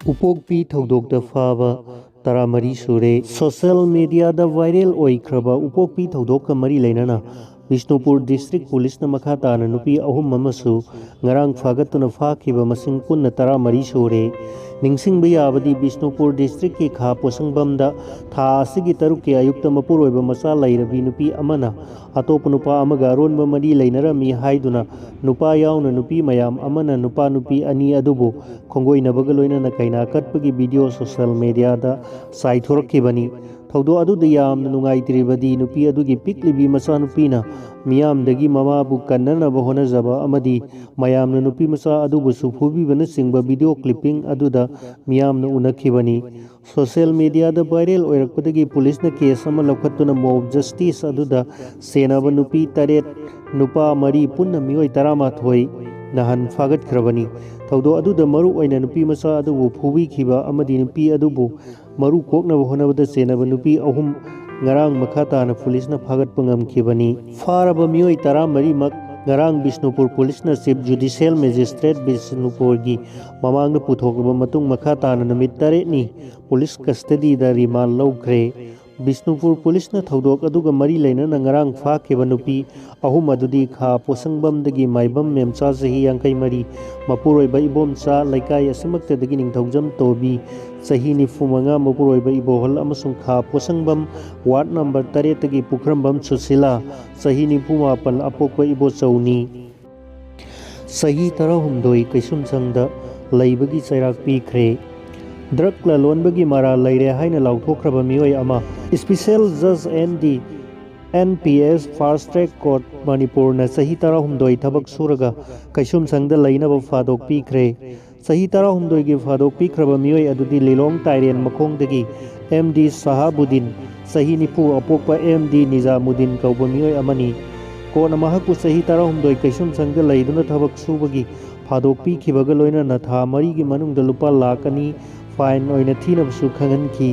ꯎꯄꯣꯛꯄꯤ ꯊꯧꯗꯣꯛꯇ ꯐꯥꯕ ꯇꯔꯥꯃꯔꯤ ꯁꯨꯔꯦ꯫ ꯁꯣꯁꯤꯌꯦꯜ ꯃꯤꯗꯤꯌꯥꯗ ꯚꯥꯏꯔꯦꯜ ꯑꯣꯏꯈ꯭ꯔꯕ ꯎꯄꯣꯛꯄꯤ ꯊꯧꯗꯣꯛꯀ ꯃꯔꯤ ꯂꯩꯅꯅ ꯕꯤꯁꯅꯨꯄꯨꯔ ꯗꯤꯁꯇ꯭ꯔꯤꯛ ꯄꯨꯂꯤꯁꯅ ꯃꯈꯥ ꯇꯥꯅ ꯅꯨꯄꯤ 3 ꯑꯃꯁꯨ ꯉꯔꯥꯡ ꯐꯥꯒꯠꯇꯨꯅ ꯐꯥꯈꯤꯕ ꯃꯁꯤꯡ ꯄꯨꯟꯅ 14 ꯁꯨꯔꯦ꯫ ꯅꯤꯡꯁꯤꯡꯕ ꯌꯥꯕꯗꯤ ꯕꯤꯁꯅꯨꯄꯨꯔ ꯗꯤꯁꯇ꯭ꯔꯤꯛꯀꯤ ꯈꯥ ꯄꯣꯁꯪꯕꯝꯗ ꯊꯥ ꯑꯁꯤꯒꯤ 6ꯀꯤ ꯑꯌꯨꯛꯇ ꯃꯄꯨꯔꯣꯏꯕ ꯃꯆꯥ ꯂꯩꯔꯕꯤ ꯅꯨꯄꯤ ꯑꯃꯅ ꯑꯇꯣꯞꯄ ꯅꯨꯄꯥ ꯑꯃꯒ ꯑꯔꯣꯟꯕ ꯃꯔꯤ ꯂꯩꯅꯔꯝꯃꯤ ꯍꯥꯏꯗꯨꯅ ꯅꯨꯄꯥ ꯌꯥꯎꯅ ꯅꯨꯄꯤ ꯃꯌꯥꯝ ꯑꯃꯅ ꯅꯨꯄꯤ ꯑꯅꯤ ꯑꯗꯨꯕꯨ ꯈꯣꯡꯒꯣꯏꯅꯕꯒ ꯂꯣꯏꯅꯅ ꯀꯩꯅꯥ ꯀꯠꯄꯒꯤ ꯚꯤꯗꯤꯑꯣ ꯁꯣꯁꯤꯌꯦꯜ ꯃꯤꯗꯤꯌꯥꯗ ꯆꯥꯏꯊꯣꯔꯛꯈꯤꯕꯅꯤ꯫ ꯊꯧꯗꯣꯛ ꯑꯗꯨꯗ ꯌꯥꯝꯅ ꯅꯨꯡꯉꯥꯏꯇ꯭ꯔꯤꯕꯗꯤ ꯅꯨꯄꯤ ꯑꯗꯨꯒꯤ ꯄꯤꯛꯂꯤꯕꯤ ꯃꯆꯥꯅꯨꯄꯤꯅ ꯃꯤꯌꯥꯝꯗꯒꯤ ꯃꯃꯥꯕꯨ ꯀꯟꯅꯅꯕ ꯍꯣꯠꯅꯖꯕ ꯑꯃꯗꯤ ꯃꯌꯥꯝꯅ ꯅꯨꯄꯤ ꯃꯆꯥ ꯑꯗꯨꯕꯨꯁꯨ ꯐꯨꯕꯤꯕꯅꯆꯤꯡꯕ ꯚꯤꯗꯤꯑꯣ ꯀ꯭ꯂꯤꯞꯄꯤꯡ ꯑꯗꯨꯗ ꯃꯤꯌꯥꯝꯅ ꯎꯅꯈꯤꯕꯅꯤ꯫ ꯁꯣꯁꯤꯌꯦꯜ ꯃꯤꯗꯤꯌꯥꯗ ꯚꯥꯏꯔꯦꯜ ꯑꯣꯏꯔꯛꯄꯗꯒꯤ ꯄꯨꯂꯤꯁꯅ ꯀꯦꯁ ꯑꯃ ꯂꯧꯈꯠꯇꯨꯅ ꯃꯣꯕ ꯖꯁꯇꯤꯁ ꯑꯗꯨꯗ ꯁꯦꯟꯅꯕ ꯅꯨꯄꯤ 8, ꯅꯨꯄꯥ 4 ꯄꯨꯟꯅ ꯃꯤꯑꯣꯏ 11 ꯅꯍꯥꯟ ꯐꯥꯒꯠꯈ꯭ꯔꯕꯅꯤ꯫ ꯊꯧꯗꯣꯛ ꯑꯗꯨꯗ ꯃꯔꯨ ꯑꯣꯏꯅ ꯅꯨꯄꯤ ꯃꯆꯥ ꯑꯗꯨꯕꯨ ꯐꯨꯕꯤꯈꯤꯕ ꯑꯃꯗꯤ ꯅꯨꯄꯤ ꯑꯗꯨꯕꯨ ꯃꯔꯨ ꯀꯣꯛꯅꯕ ꯍꯣꯠꯅꯕꯗ ꯆꯦꯟꯅꯕ ꯅꯨꯄꯤ 3 ꯉꯔꯥꯡ ꯃꯈꯥ ꯇꯥꯅ ꯄꯨꯂꯤꯁꯅ ꯐꯥꯒꯠꯄ ꯉꯝꯈꯤꯕꯅꯤ꯫ ꯐꯥꯔꯕ ꯃꯤꯑꯣꯏ 14ꯃꯛ ꯉꯔꯥꯡ ꯕꯤꯁꯅꯨꯄꯨꯔ ꯄꯨꯂꯤꯁꯅ ꯆꯤꯐ ꯖꯨꯗꯤꯁꯤꯌꯦꯜ ꯃꯦꯖꯤꯁꯇ꯭ꯔꯦꯠ ꯕꯤꯁꯅꯨꯄꯨꯔꯒꯤ ꯃꯃꯥꯡꯗ ꯄꯨꯊꯣꯛꯂꯕ ꯃꯇꯨꯡ ꯃꯈꯥ ꯇꯥꯅ ꯅꯨꯃꯤꯠ 8ꯅꯤ ꯄꯨꯂꯤꯁ ꯀꯁꯇꯗꯤꯗ ꯔꯤꯃꯥꯟꯗ ꯂꯧꯈ꯭ꯔꯦ꯫ ꯕꯤꯁꯅꯨꯄꯨꯔ ꯄꯨꯂꯤꯁꯅ ꯊꯧꯗꯣꯛ ꯑꯗꯨꯒ ꯃꯔꯤ ꯂꯩꯅꯅ ꯉꯔꯥꯡ ꯐꯥꯈꯤꯕ ꯅꯨꯄꯤ 3 ꯑꯗꯨꯗꯤ ꯈꯥ ꯄꯣꯁꯪꯕꯝꯗꯒꯤ ꯃꯥꯏꯕꯝ ꯃꯦꯝꯆꯥ ꯆꯍꯤ 53, ꯃꯄꯨꯔꯣꯏꯕ ꯏꯕꯣꯝꯆꯥ ꯂꯩꯀꯥꯏ ꯑꯁꯤꯃꯛꯇꯗꯒꯤ ꯅꯤꯡꯊꯧꯖꯝ ꯇꯣꯕꯤ ꯆꯍꯤ 45, ꯃꯄꯨꯔꯣꯏꯕ ꯏꯕꯣꯍꯜ ꯑꯃꯁꯨꯡ ꯈꯥ ꯄꯣꯁꯪꯕꯝ ꯋꯥꯔꯗ ꯅꯝꯕꯔ 8ꯇꯒꯤ ꯄꯨꯈ꯭ꯔꯝꯕꯝ ꯁꯨꯁꯤꯂꯥ ꯆꯍꯤ 94 ꯑꯄꯣꯛꯄ ꯏꯕꯣꯆꯧꯅꯤ꯫ ꯆꯍꯤ 18 ꯀꯩꯁꯨꯝꯁꯪꯗ ꯂꯩꯕꯒꯤ ꯆꯩꯔꯥꯛ ꯄꯤꯈ꯭ꯔꯦ꯫ ꯗ꯭ꯔꯒ ꯂꯂꯣꯟꯕꯒꯤ ꯃꯔꯥꯜ ꯂꯩꯔꯦ ꯍꯥꯏꯅ ꯂꯥꯎꯊꯣꯛꯈ꯭ꯔꯕ ꯃꯤꯑꯣꯏ ꯑꯃ ꯁ꯭ꯄꯤꯁꯦꯜ ꯖꯖ N D. NPS fast track court ꯃꯅꯤꯄꯨꯔꯅ ꯆꯍꯤ 18 ꯊꯕꯛ ꯁꯨꯔꯒ ꯀꯩꯁꯨꯝꯁꯪꯗ ꯂꯩꯅꯕ ꯐꯥꯗꯣꯛ ꯄꯤꯈ꯭ꯔꯦ꯫ ꯆꯍꯤ 18ꯒꯤ ꯐꯥꯗꯣꯛ ꯄꯤꯈ꯭ꯔꯕ ꯃꯤꯑꯣꯏ ꯑꯗꯨꯗꯤ ꯂꯤꯂꯣꯡ ꯇꯥꯏꯔꯦꯟ ꯃꯈꯣꯡꯗꯒꯤ M.D. ꯁꯍꯥꯕꯨꯗꯤꯟ ꯆꯍꯤ 40 ꯑꯄꯣꯛꯄ M.D. ꯅꯤꯖꯥꯃꯨꯗꯤꯟ ꯀꯧꯕ ꯃꯤꯑꯣꯏ ꯑꯃꯅꯤ꯫ ꯀꯣꯔꯠꯅ ꯃꯍꯥꯛꯄꯨ ꯆꯍꯤ 18 ꯀꯩꯁꯨꯝꯁꯪꯗ ꯂꯩꯗꯨꯅ ꯊꯕꯛ ꯁꯨꯕꯒꯤ ꯐꯥꯗꯣꯛ ꯄꯤꯈꯤꯕꯒ ꯂꯣꯏꯅꯅ ꯊꯥ 4ꯒꯤ ꯃꯅꯨꯡꯗ ꯂꯨꯄꯥ ꯂꯥꯈ 2 ꯐꯥꯏꯟ ꯑꯣꯏꯅ ꯊꯤꯅꯕꯁꯨ ꯈꯪꯍꯟꯈꯤ꯫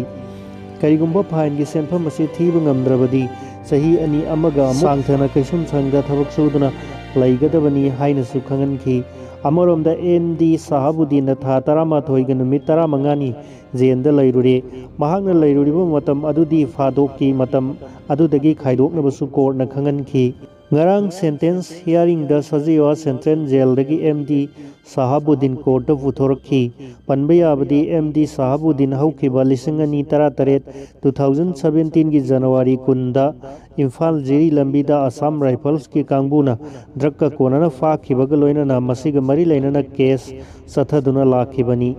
ꯀꯔꯤꯒꯨꯝꯕ ꯐꯥꯏꯟꯒꯤ ꯁꯦꯟꯐꯝ ꯑꯁꯤ ꯊꯤꯕ ꯉꯝꯗ꯭ꯔꯕꯗꯤ ꯆꯍꯤ 2 ꯑꯃꯒ ꯑꯃꯨꯛ ꯁꯥꯡꯊꯅ ꯀꯩꯁꯨꯝꯁꯪꯗ ꯊꯕꯛ ꯁꯨꯗꯨꯅ ꯂꯩꯒꯗꯕꯅꯤ ꯍꯥꯏꯅꯁꯨ ꯈꯪꯍꯟꯈꯤ꯫ ꯑꯃꯔꯣꯝꯗ M.D. ꯁꯍꯥꯕꯨꯗꯤꯟꯅ ꯊꯥ 11ꯒ ꯅꯨꯃꯤꯠ 15ꯅꯤ ꯖꯦꯜꯗ ꯂꯩꯔꯨꯔꯦ꯫ ꯃꯍꯥꯛꯅ ꯂꯩꯔꯨꯔꯤꯕ ꯃꯇꯝ ꯑꯗꯨꯗꯤ ꯐꯥꯗꯣꯛꯀꯤ ꯃꯇꯝ ꯑꯗꯨꯗꯒꯤ ꯈꯥꯏꯗꯣꯛꯅꯕꯁꯨ ꯀꯣꯔꯠꯅ ꯈꯪꯍꯟꯈꯤ꯫ ꯉꯔꯥꯡ ꯁꯦꯟꯇꯦꯟꯁ ꯍꯤꯌꯥꯔꯤꯡꯗ ꯁꯖꯤꯋꯥ ꯁꯦꯟꯇ꯭ꯔꯦꯜ ꯖꯦꯜꯗꯒꯤ M.D. ꯁꯍꯥꯕꯨꯗꯤꯟ ꯀꯣꯔꯠꯇ ꯄꯨꯊꯣꯔꯛꯈꯤ꯫ ꯄꯟꯕ ꯌꯥꯕꯗꯤ M.D. ꯁꯍꯥꯕꯨꯗꯤꯟ ꯍꯧꯈꯤꯕ 2018 2017ꯒꯤ ꯖꯅꯋꯥꯔꯤ 10ꯗ ꯏꯝꯐꯥꯜ ꯖꯤꯔꯤ ꯂꯝꯕꯤꯗ ꯑꯁꯥꯝ ꯔꯥꯏꯐꯜꯁꯀꯤ ꯀꯥꯡꯕꯨꯅ ꯗ꯭ꯔꯒꯀ ꯀꯣꯟꯅꯅ ꯐꯥꯈꯤꯕꯒ ꯂꯣꯏꯅꯅ ꯃꯁꯤꯒ ꯃꯔꯤ ꯂꯩꯅꯅ ꯀꯦꯁ ꯆꯠꯊꯗꯨꯅ ꯂꯥꯛꯈꯤꯕꯅꯤ꯫